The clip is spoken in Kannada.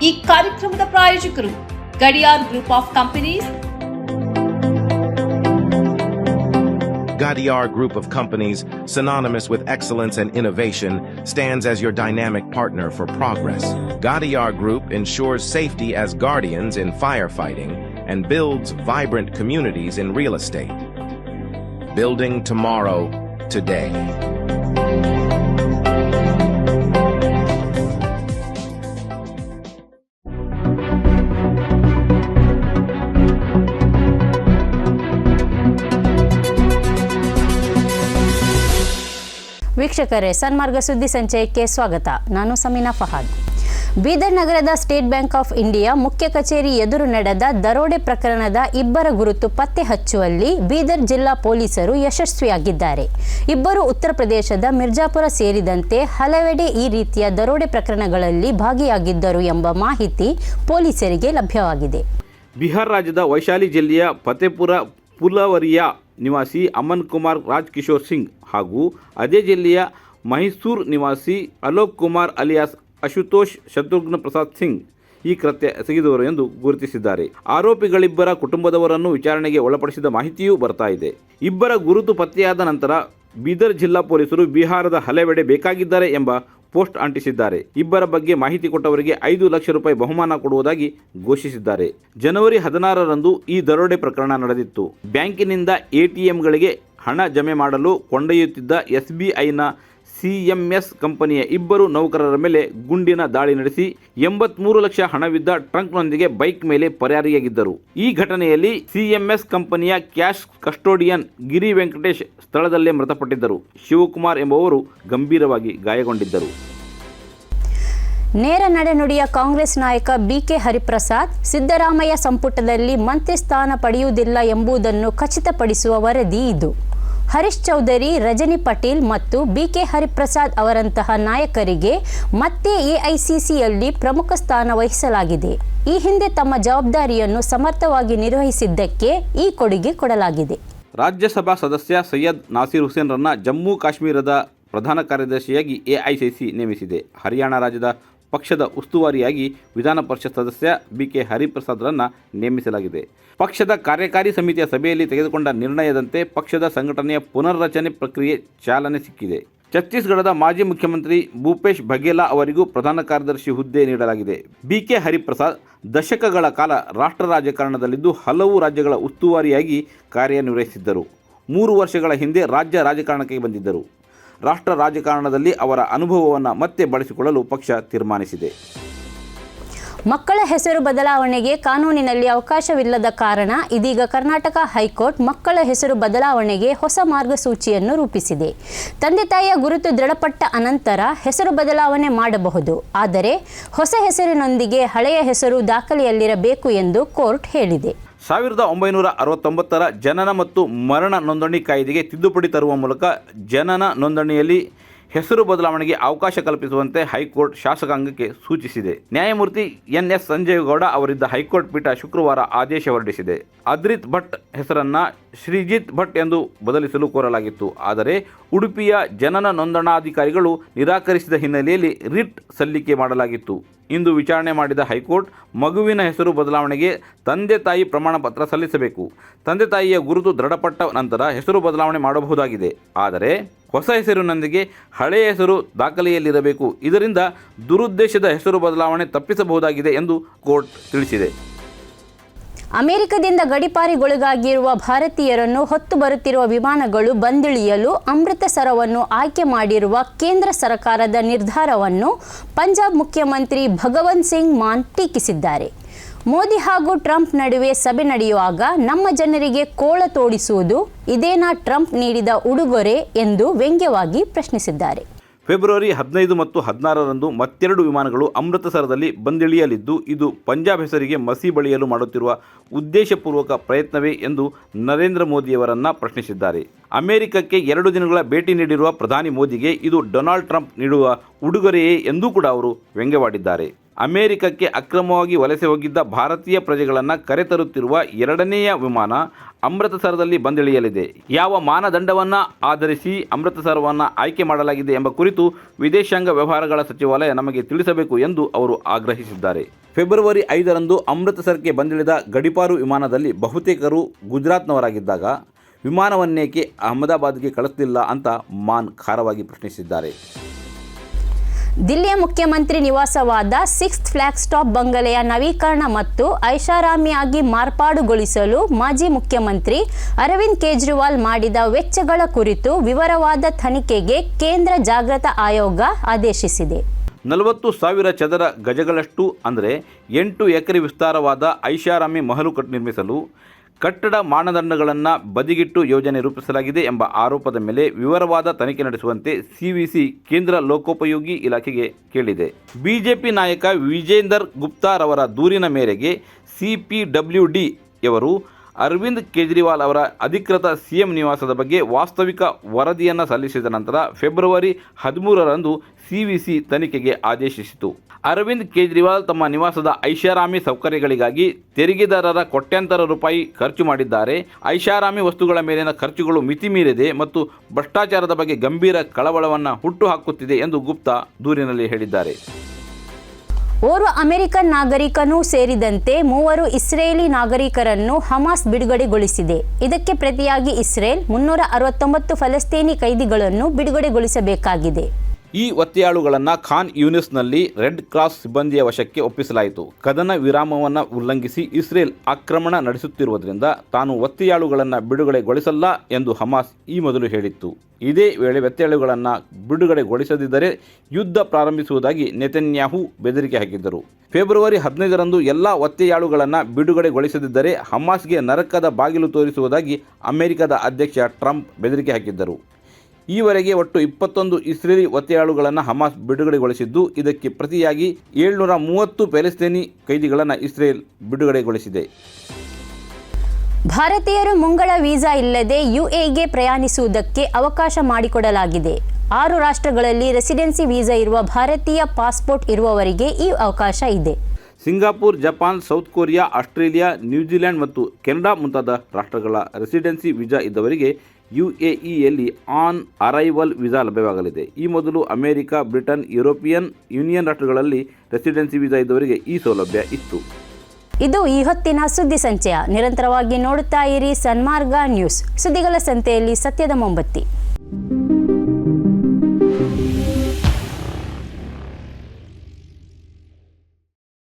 ಈ ಕಾರ್ಯಕ್ರಮದ ಪ್ರಾಯೋಜಕರು Gadiyar group of companies. Gadiar Group of Companies, synonymous with excellence and innovation, stands as your dynamic partner for progress. Gadiar Group ensures safety as guardians in firefighting and builds vibrant communities in real estate. Building tomorrow, today. ವೀಕ್ಷಕರೇ, ಸನ್ಮಾರ್ಗ ಸುದ್ದಿ ಸಂಚಯಕ್ಕೆ ಸ್ವಾಗತ. ನಾನು ಸಮೀನಾ ಫಹಾದ್. ಬೀದರ್ ನಗರದ ಸ್ಟೇಟ್ ಬ್ಯಾಂಕ್ ಆಫ್ ಇಂಡಿಯಾ ಮುಖ್ಯ ಕಚೇರಿ ಎದುರು ನಡೆದ ದರೋಡೆ ಪ್ರಕರಣದ ಇಬ್ಬರ ಗುರುತು ಪತ್ತೆ ಹಚ್ಚುವಲ್ಲಿ ಬೀದರ್ ಜಿಲ್ಲಾ ಪೊಲೀಸರು ಯಶಸ್ವಿಯಾಗಿದ್ದಾರೆ. ಇಬ್ಬರು ಉತ್ತರ ಪ್ರದೇಶದ ಮಿರ್ಜಾಪುರ ಸೇರಿದಂತೆ ಹಲವೆಡೆ ಈ ರೀತಿಯ ದರೋಡೆ ಪ್ರಕರಣಗಳಲ್ಲಿ ಭಾಗಿಯಾಗಿದ್ದರು ಎಂಬ ಮಾಹಿತಿ ಪೊಲೀಸರಿಗೆ ಲಭ್ಯವಾಗಿದೆ. ಬಿಹಾರ ರಾಜ್ಯದ ವೈಶಾಲಿ ಜಿಲ್ಲೆಯ ಫತೇಪುರ ಪುಲವರಿಯಾ ನಿವಾಸಿ ಅಮನ್ ಕುಮಾರ್ ರಾಜ್ ಕಿಶೋರ್ ಸಿಂಗ್ ಹಾಗೂ ಅದೇ ಜಿಲ್ಲೆಯ ಮೈಸೂರು ನಿವಾಸಿ ಅಲೋಕ್ ಕುಮಾರ್ ಅಲಿಯಾಸ್ ಅಶುತೋಷ್ ಶತ್ರುಘ್ನ ಪ್ರಸಾದ್ ಸಿಂಗ್ ಈ ಕೃತ್ಯ ಎಸಗಿದವರು ಎಂದು ಗುರುತಿಸಿದ್ದಾರೆ. ಆರೋಪಿಗಳಿಬ್ಬರ ಕುಟುಂಬದವರನ್ನು ವಿಚಾರಣೆಗೆ ಒಳಪಡಿಸಿದ ಮಾಹಿತಿಯೂ ಬರ್ತಾ ಇದೆ. ಇಬ್ಬರ ಗುರುತು ಪತ್ತೆಯಾದ ನಂತರ ಬೀದರ್ ಜಿಲ್ಲಾ ಪೊಲೀಸರು ಬಿಹಾರದ ಹಲವೆಡೆ ಬೇಕಾಗಿದ್ದಾರೆ ಎಂಬ ಪೋಸ್ಟ್ ಅಂಟಿಸಿದ್ದಾರೆ. ಇಬ್ಬರ ಬಗ್ಗೆ ಮಾಹಿತಿ ಕೊಟ್ಟವರಿಗೆ 5 ಲಕ್ಷ ರೂಪಾಯಿ ಬಹುಮಾನ ಕೊಡುವುದಾಗಿ ಘೋಷಿಸಿದ್ದಾರೆ. ಜನವರಿ 16ರಂದು ಈ ದರೋಡೆ ಪ್ರಕರಣ ನಡೆದಿತ್ತು. ಬ್ಯಾಂಕಿನಿಂದ ಎಟಿಎಂಗಳಿಗೆ ಹಣ ಜಮೆ ಮಾಡಲು ಕೊಂಡೊಯ್ಯುತ್ತಿದ್ದ ಎಸ್ಬಿಐನ ಸಿಎಂಎಸ್ ಕಂಪನಿಯ ಇಬ್ಬರು ನೌಕರರ ಮೇಲೆ ಗುಂಡಿನ ದಾಳಿ ನಡೆಸಿ 83 ಲಕ್ಷ ಹಣವಿದ್ದ ಟ್ರಂಕ್ನೊಂದಿಗೆ ಬೈಕ್ ಮೇಲೆ ಪರಾರಿಯಾಗಿದ್ದರು. ಈ ಘಟನೆಯಲ್ಲಿ ಸಿಎಂಎಸ್ ಕಂಪನಿಯ ಕ್ಯಾಶ್ ಕಸ್ಟೋಡಿಯನ್ ಗಿರಿ ವೆಂಕಟೇಶ್ ಸ್ಥಳದಲ್ಲೇ ಮೃತಪಟ್ಟಿದ್ದರು. ಶಿವಕುಮಾರ್ ಎಂಬುವರು ಗಂಭೀರವಾಗಿ ಗಾಯಗೊಂಡಿದ್ದರು. ನೇರ ನಡೆನುಡಿಯ ಕಾಂಗ್ರೆಸ್ ನಾಯಕ ಬಿಕೆ ಹರಿಪ್ರಸಾದ್ ಸಿದ್ದರಾಮಯ್ಯ ಸಂಪುಟದಲ್ಲಿ ಮಂತ್ರಿ ಸ್ಥಾನ ಪಡೆಯುವುದಿಲ್ಲ ಎಂಬುದನ್ನು ಖಚಿತಪಡಿಸುವ ವರದಿ ಇದು. ಹರೀಶ್ ಚೌಧರಿ, ರಜನಿ ಪಟೇಲ್ ಮತ್ತು ಬಿಕೆ ಹರಿಪ್ರಸಾದ್ ಅವರಂತಹ ನಾಯಕರಿಗೆ ಮತ್ತೆ ಎಐಸಿಸಿಯಲ್ಲಿ ಪ್ರಮುಖ ಸ್ಥಾನ ವಹಿಸಲಾಗಿದೆ. ಈ ಹಿಂದೆ ತಮ್ಮ ಜವಾಬ್ದಾರಿಯನ್ನು ಸಮರ್ಥವಾಗಿ ನಿರ್ವಹಿಸಿದ್ದಕ್ಕೆ ಈ ಕೊಡುಗೆ ಕೊಡಲಾಗಿದೆ. ರಾಜ್ಯಸಭಾ ಸದಸ್ಯ ಸೈಯದ್ ನಾಸೀರ್ ಹುಸೇನ್ರನ್ನು ಜಮ್ಮು ಕಾಶ್ಮೀರದ ಪ್ರಧಾನ ಕಾರ್ಯದರ್ಶಿಯಾಗಿ ಎಐಸಿಸಿ ನೇಮಿಸಿದೆ. ಹರಿಯಾಣ ರಾಜ್ಯದ ಪಕ್ಷದ ಉಸ್ತುವಾರಿಯಾಗಿ ವಿಧಾನ ಪರಿಷತ್ ಸದಸ್ಯ ಬಿಕೆ ಹರಿಪ್ರಸಾದ್ರನ್ನು ನೇಮಿಸಲಾಗಿದೆ. ಪಕ್ಷದ ಕಾರ್ಯಕಾರಿ ಸಮಿತಿಯ ಸಭೆಯಲ್ಲಿ ತೆಗೆದುಕೊಂಡ ನಿರ್ಣಯದಂತೆ ಪಕ್ಷದ ಸಂಘಟನೆಯ ಪುನರ್ರಚನೆ ಪ್ರಕ್ರಿಯೆ ಚಾಲನೆ ಸಿಕ್ಕಿದೆ. ಛತ್ತೀಸ್ಗಢದ ಮಾಜಿ ಮುಖ್ಯಮಂತ್ರಿ ಭೂಪೇಶ್ ಬಘೇಲಾ ಅವರಿಗೂ ಪ್ರಧಾನ ಕಾರ್ಯದರ್ಶಿ ಹುದ್ದೆ ನೀಡಲಾಗಿದೆ. ಬಿಕೆ ಹರಿಪ್ರಸಾದ್ ದಶಕಗಳ ಕಾಲ ರಾಷ್ಟ್ರ ರಾಜಕಾರಣದಲ್ಲಿದ್ದು ಹಲವು ರಾಜ್ಯಗಳ ಉಸ್ತುವಾರಿಯಾಗಿ ಕಾರ್ಯನಿರ್ವಹಿಸಿದ್ದರು. 3 ವರ್ಷಗಳ ಹಿಂದೆ ರಾಜ್ಯ ರಾಜಕಾರಣಕ್ಕೆ ಬಂದಿದ್ದರು. ರಾಷ್ಟ್ರ ರಾಜಕಾರಣದಲ್ಲಿ ಅವರ ಅನುಭವವನ್ನು ಮತ್ತೆ ಬಳಸಿಕೊಳ್ಳಲು ಪಕ್ಷ ತೀರ್ಮಾನಿಸಿದೆ. ಮಕ್ಕಳ ಹೆಸರು ಬದಲಾವಣೆಗೆ ಕಾನೂನಿನಲ್ಲಿ ಅವಕಾಶವಿಲ್ಲದ ಕಾರಣ ಇದೀಗ ಕರ್ನಾಟಕ ಹೈಕೋರ್ಟ್ ಮಕ್ಕಳ ಹೆಸರು ಬದಲಾವಣೆಗೆ ಹೊಸ ಮಾರ್ಗಸೂಚಿಯನ್ನು ರೂಪಿಸಿದೆ. ತಂದೆ ತಾಯಿಯ ಗುರುತು ದೃಢಪಟ್ಟ ಅನಂತರ ಹೆಸರು ಬದಲಾವಣೆ ಮಾಡಬಹುದು, ಆದರೆ ಹೊಸ ಹೆಸರಿನೊಂದಿಗೆ ಹಳೆಯ ಹೆಸರು ದಾಖಲೆಯಲ್ಲಿರಬೇಕು ಎಂದು ಕೋರ್ಟ್ ಹೇಳಿದೆ. 1969ರ ಜನನ ಮತ್ತು ಮರಣ ನೋಂದಣಿ ಕಾಯ್ದೆಗೆ ತಿದ್ದುಪಡಿ ತರುವ ಮೂಲಕ ಜನನ ನೋಂದಣಿಯಲ್ಲಿ ಹೆಸರು ಬದಲಾವಣೆಗೆ ಅವಕಾಶ ಕಲ್ಪಿಸುವಂತೆ ಹೈಕೋರ್ಟ್ ಶಾಸಕಾಂಗಕ್ಕೆ ಸೂಚಿಸಿದೆ. ನ್ಯಾಯಮೂರ್ತಿ ಎನ್ಎಸ್ ಸಂಜಯಗೌಡ ಅವರಿದ್ದ ಹೈಕೋರ್ಟ್ ಪೀಠ ಶುಕ್ರವಾರ ಆದೇಶ ಹೊರಡಿಸಿದೆ. ಅದ್ರಿತ್ ಭಟ್ ಹೆಸರನ್ನು ಶ್ರೀಜಿತ್ ಭಟ್ ಎಂದು ಬದಲಿಸಲು ಕೋರಲಾಗಿತ್ತು. ಆದರೆ ಉಡುಪಿಯ ಜನನ ನೋಂದಣಾಧಿಕಾರಿಗಳು ನಿರಾಕರಿಸಿದ ಹಿನ್ನೆಲೆಯಲ್ಲಿ ರಿಟ್ ಸಲ್ಲಿಕೆ ಮಾಡಲಾಗಿತ್ತು. ಇಂದು ವಿಚಾರಣೆ ಮಾಡಿದ ಹೈಕೋರ್ಟ್ ಮಗುವಿನ ಹೆಸರು ಬದಲಾವಣೆಗೆ ತಂದೆ ತಾಯಿ ಪ್ರಮಾಣ ಪತ್ರ ಸಲ್ಲಿಸಬೇಕು. ತಂದೆ ತಾಯಿಯ ಗುರುತು ದೃಢಪಟ್ಟ ನಂತರ ಹೆಸರು ಬದಲಾವಣೆ ಮಾಡಬಹುದಾಗಿದೆ. ಆದರೆ ಹೊಸ ಹೆಸರಿನೊಂದಿಗೆ ಹಳೆಯ ಹೆಸರು ದಾಖಲೆಯಲ್ಲಿರಬೇಕು. ಇದರಿಂದ ದುರುದ್ದೇಶದ ಹೆಸರು ಬದಲಾವಣೆ ತಪ್ಪಿಸಬಹುದಾಗಿದೆ ಎಂದು ಕೋರ್ಟ್ ತಿಳಿಸಿದೆ. ಅಮೆರಿಕದಿಂದ ಗಡಿಪಾರಿಗೊಳಗಾಗಿರುವ ಭಾರತೀಯರನ್ನು ಹೊತ್ತು ಬರುತ್ತಿರುವ ವಿಮಾನಗಳು ಬಂದಿಳಿಯಲು ಅಮೃತಸರವನ್ನು ಆಯ್ಕೆ ಮಾಡಿರುವ ಕೇಂದ್ರ ಸರ್ಕಾರದ ನಿರ್ಧಾರವನ್ನು ಪಂಜಾಬ್ ಮುಖ್ಯಮಂತ್ರಿ ಭಗವಂತ್ ಸಿಂಗ್ ಮಾನ್ ಟೀಕಿಸಿದ್ದಾರೆ. ಮೋದಿ ಹಾಗೂ ಟ್ರಂಪ್ ನಡುವೆ ಸಭೆ ನಡೆಯುವಾಗ ನಮ್ಮ ಜನರಿಗೆ ಕೋಳ ತೋಡಿಸುವುದು ಇದೇನಾ ಟ್ರಂಪ್ ನೀಡಿದ ಉಡುಗೊರೆ ಎಂದು ವ್ಯಂಗ್ಯವಾಗಿ ಪ್ರಶ್ನಿಸಿದ್ದಾರೆ. ಫೆಬ್ರವರಿ 15 ಮತ್ತು 16ರಂದು ಮತ್ತೆರಡು ವಿಮಾನಗಳು ಅಮೃತಸರದಲ್ಲಿ ಬಂದಿಳಿಯಲಿದ್ದು, ಇದು ಪಂಜಾಬ್ ಹೆಸರಿಗೆ ಮಸಿ ಬಳಿಯಲು ಮಾಡುತ್ತಿರುವ ಉದ್ದೇಶಪೂರ್ವಕ ಪ್ರಯತ್ನವೇ ಎಂದು ನರೇಂದ್ರ ಮೋದಿಯವರನ್ನು ಪ್ರಶ್ನಿಸಿದ್ದಾರೆ. ಅಮೆರಿಕಕ್ಕೆ 2 ದಿನಗಳ ಭೇಟಿ ನೀಡಿರುವ ಪ್ರಧಾನಿ ಮೋದಿಗೆ ಇದು ಡೊನಾಲ್ಡ್ ಟ್ರಂಪ್ ನೀಡುವ ಉಡುಗೊರೆಯೇ ಎಂದೂ ಕೂಡ ಅವರು ವ್ಯಂಗ್ಯವಾಡಿದ್ದಾರೆ. ಅಮೆರಿಕಕ್ಕೆ ಅಕ್ರಮವಾಗಿ ವಲಸೆ ಹೋಗಿದ್ದ ಭಾರತೀಯ ಪ್ರಜೆಗಳನ್ನು ಕರೆತರುತ್ತಿರುವ 2ನೇಯ ವಿಮಾನ ಅಮೃತಸರದಲ್ಲಿ ಬಂದಿಳಿಯಲಿದೆ. ಯಾವ ಮಾನದಂಡವನ್ನು ಆಧರಿಸಿ ಅಮೃತಸರವನ್ನು ಆಯ್ಕೆ ಮಾಡಲಾಗಿದೆ ಎಂಬ ಕುರಿತು ವಿದೇಶಾಂಗ ವ್ಯವಹಾರಗಳ ಸಚಿವಾಲಯ ನಮಗೆ ತಿಳಿಸಬೇಕು ಎಂದು ಅವರು ಆಗ್ರಹಿಸಿದ್ದಾರೆ. ಫೆಬ್ರವರಿ 5ರಂದು ಅಮೃತಸರಕ್ಕೆ ಬಂದಿಳಿದ ಗಡಿಪಾರು ವಿಮಾನದಲ್ಲಿ ಬಹುತೇಕರು ಗುಜರಾತ್ನವರಾಗಿದ್ದಾಗ ವಿಮಾನವನ್ನೇಕೆ ಅಹಮದಾಬಾದ್ಗೆ ಕಳಿಸಲಿಲ್ಲ ಅಂತ ಮಾನ್ ಖಾರವಾಗಿ ಪ್ರಶ್ನಿಸಿದ್ದಾರೆ. ದಿಲ್ಲಿಯ ಮುಖ್ಯಮಂತ್ರಿ ನಿವಾಸವಾದ 6th ಫ್ಲಾಗ್ ಸ್ಟಾಪ್ ಬಂಗಲೆಯ ನವೀಕರಣ ಮತ್ತು ಐಷಾರಾಮಿಯಾಗಿ ಮಾರ್ಪಾಡುಗೊಳಿಸಲು ಮಾಜಿ ಮುಖ್ಯಮಂತ್ರಿ ಅರವಿಂದ್ ಕೇಜ್ರಿವಾಲ್ ಮಾಡಿದ ವೆಚ್ಚಗಳ ಕುರಿತು ವಿವರವಾದ ತನಿಖೆಗೆ ಕೇಂದ್ರ ಜಾಗೃತ ಆಯೋಗ ಆದೇಶಿಸಿದೆ. 40,000 ಚದರ ಗಜಗಳಷ್ಟು ಅಂದರೆ 8 ಎಕರೆ ವಿಸ್ತಾರವಾದ ಐಷಾರಾಮಿ ಮಹಲು ನಿರ್ಮಿಸಲು ಕಟ್ಟಡ ಮಾನದಂಡಗಳನ್ನು ಬದಿಗಿಟ್ಟು ಯೋಜನೆ ರೂಪಿಸಲಾಗಿದೆ ಎಂಬ ಆರೋಪದ ಮೇಲೆ ವಿವರವಾದ ತನಿಖೆ ನಡೆಸುವಂತೆ ಸಿವಿಸಿ ಕೇಂದ್ರ ಲೋಕೋಪಯೋಗಿ ಇಲಾಖೆಗೆ ಕೇಳಿದೆ. ಬಿಜೆಪಿ ನಾಯಕ ವಿಜೇಂದರ್ ಗುಪ್ತಾರವರ ದೂರಿನ ಮೇರೆಗೆ CPWD ಯವರು ಅರವಿಂದ್ ಕೇಜ್ರಿವಾಲ್ ಅವರ ಅಧಿಕೃತ ಸಿಎಂ ನಿವಾಸದ ಬಗ್ಗೆ ವಾಸ್ತವಿಕ ವರದಿಯನ್ನು ಸಲ್ಲಿಸಿದ ನಂತರ ಫೆಬ್ರವರಿ 13ರಂದು ಸಿವಿಸಿ ತನಿಖೆಗೆ ಆದೇಶಿಸಿತು. ಅರವಿಂದ್ ಕೇಜ್ರಿವಾಲ್ ತಮ್ಮ ನಿವಾಸದ ಐಷಾರಾಮಿ ಸೌಕರ್ಯಗಳಿಗಾಗಿ ತೆರಿಗೆದಾರರ ಕೋಟ್ಯಾಂತರ ರೂಪಾಯಿ ಖರ್ಚು ಮಾಡಿದ್ದಾರೆ. ಐಷಾರಾಮಿ ವಸ್ತುಗಳ ಮೇಲಿನ ಖರ್ಚುಗಳು ಮಿತಿ ಮೀರಿದೆ ಮತ್ತು ಭ್ರಷ್ಟಾಚಾರದ ಬಗ್ಗೆ ಗಂಭೀರ ಕಳವಳವನ್ನು ಹುಟ್ಟುಹಾಕುತ್ತಿದೆ ಎಂದು ಗುಪ್ತಾ ದೂರಿನಲ್ಲಿ ಹೇಳಿದ್ದಾರೆ. ಓರ್ವ ಅಮೆರಿಕನ್ ನಾಗರಿಕನೂ ಸೇರಿದಂತೆ 3 ಇಸ್ರೇಲಿ ನಾಗರಿಕರನ್ನು ಹಮಾಸ್ ಬಿಡುಗಡೆಗೊಳಿಸಿದೆ. ಇದಕ್ಕೆ ಪ್ರತಿಯಾಗಿ ಇಸ್ರೇಲ್ 369 ಫಲಸ್ತೀನಿ ಕೈದಿಗಳನ್ನು ಬಿಡುಗಡೆಗೊಳಿಸಬೇಕಾಗಿದೆ. ಈ ಒತ್ತೆಯಾಳುಗಳನ್ನು ಖಾನ್ ಯೂನಿಸ್ನಲ್ಲಿ ರೆಡ್ ಕ್ರಾಸ್ ಸಿಬ್ಬಂದಿಯ ವಶಕ್ಕೆ ಒಪ್ಪಿಸಲಾಯಿತು. ಕದನ ವಿರಾಮವನ್ನು ಉಲ್ಲಂಘಿಸಿ ಇಸ್ರೇಲ್ ಆಕ್ರಮಣ ನಡೆಸುತ್ತಿರುವುದರಿಂದ ತಾನು ಒತ್ತೆಯಾಳುಗಳನ್ನು ಬಿಡುಗಡೆಗೊಳಿಸಲ್ಲ ಎಂದು ಹಮಾಸ್ ಈ ಮೊದಲು ಹೇಳಿತ್ತು. ಇದೇ ವೇಳೆ ಒತ್ತೆಯಾಳುಗಳನ್ನು ಬಿಡುಗಡೆಗೊಳಿಸದಿದ್ದರೆ ಯುದ್ಧ ಪ್ರಾರಂಭಿಸುವುದಾಗಿ ನೆತನ್ಯಾಹು ಬೆದರಿಕೆ ಹಾಕಿದ್ದರು. ಫೆಬ್ರವರಿ 15ರಂದು ಎಲ್ಲ ಒತ್ತೆಯಾಳುಗಳನ್ನು ಬಿಡುಗಡೆಗೊಳಿಸದಿದ್ದರೆ ಹಮಾಸ್ಗೆ ನರಕದ ಬಾಗಿಲು ತೋರಿಸುವುದಾಗಿ ಅಮೆರಿಕದ ಅಧ್ಯಕ್ಷ ಟ್ರಂಪ್ ಬೆದರಿಕೆ ಹಾಕಿದ್ದರು. ಈವರೆಗೆ ಒಟ್ಟು 21 ಇಸ್ರೇಲಿ ಒತ್ತೆಯಾಳುಗಳನ್ನು ಹಮಾಸ್ ಬಿಡುಗಡೆಗೊಳಿಸಿದ್ದು, ಇದಕ್ಕೆ ಪ್ರತಿಯಾಗಿ 730 ಪ್ಯಾಲೆಸ್ತೇನಿ ಕೈದಿಗಳನ್ನು ಇಸ್ರೇಲ್ ಬಿಡುಗಡೆಗೊಳಿಸಿದೆ. ಭಾರತೀಯರು ಮುಂಗಡ ವೀಸಾ ಇಲ್ಲದೆ UAEಗೆ ಪ್ರಯಾಣಿಸುವುದಕ್ಕೆ ಅವಕಾಶ ಮಾಡಿಕೊಡಲಾಗಿದೆ. 6 ರಾಷ್ಟ್ರಗಳಲ್ಲಿ ರೆಸಿಡೆನ್ಸಿ ವೀಸಾ ಇರುವ ಭಾರತೀಯ ಪಾಸ್ಪೋರ್ಟ್ ಇರುವವರಿಗೆ ಈ ಅವಕಾಶ ಇದೆ. Singapore, Japan, south Korea, Australia, New Zealand ಮತ್ತು ಕೆನಡಾ ಮುಂತಾದ ರಾಷ್ಟ್ರಗಳ ರೆಸಿಡೆನ್ಸಿ ವೀಸಾ ಇದ್ದವರಿಗೆ UAEಯಲ್ಲಿ ಆನ್ ಅರೈವಲ್ ವೀಸಾ ಲಭ್ಯವಾಗಲಿದೆ. ಈ ಮೊದಲು ಅಮೆರಿಕ, ಬ್ರಿಟನ್, ಯುರೋಪಿಯನ್ ಯೂನಿಯನ್ ರಾಷ್ಟ್ರಗಳಲ್ಲಿ ರೆಸಿಡೆನ್ಸಿ ವೀಸಾ ಇದ್ದವರಿಗೆ ಈ ಸೌಲಭ್ಯ ಇತ್ತು. ಇದು ಈ ಹೊತ್ತಿನ ಸುದ್ದಿ ಸಂಚಯ. ನಿರಂತರವಾಗಿ ನೋಡುತ್ತಾ ಇರಿ ಸನ್ಮಾರ್ಗ ನ್ಯೂಸ್, ಸುದ್ದಿಗಳ ಸಂತೆಯಲ್ಲಿ ಸತ್ಯದ ಮೊಂಬತ್ತಿ.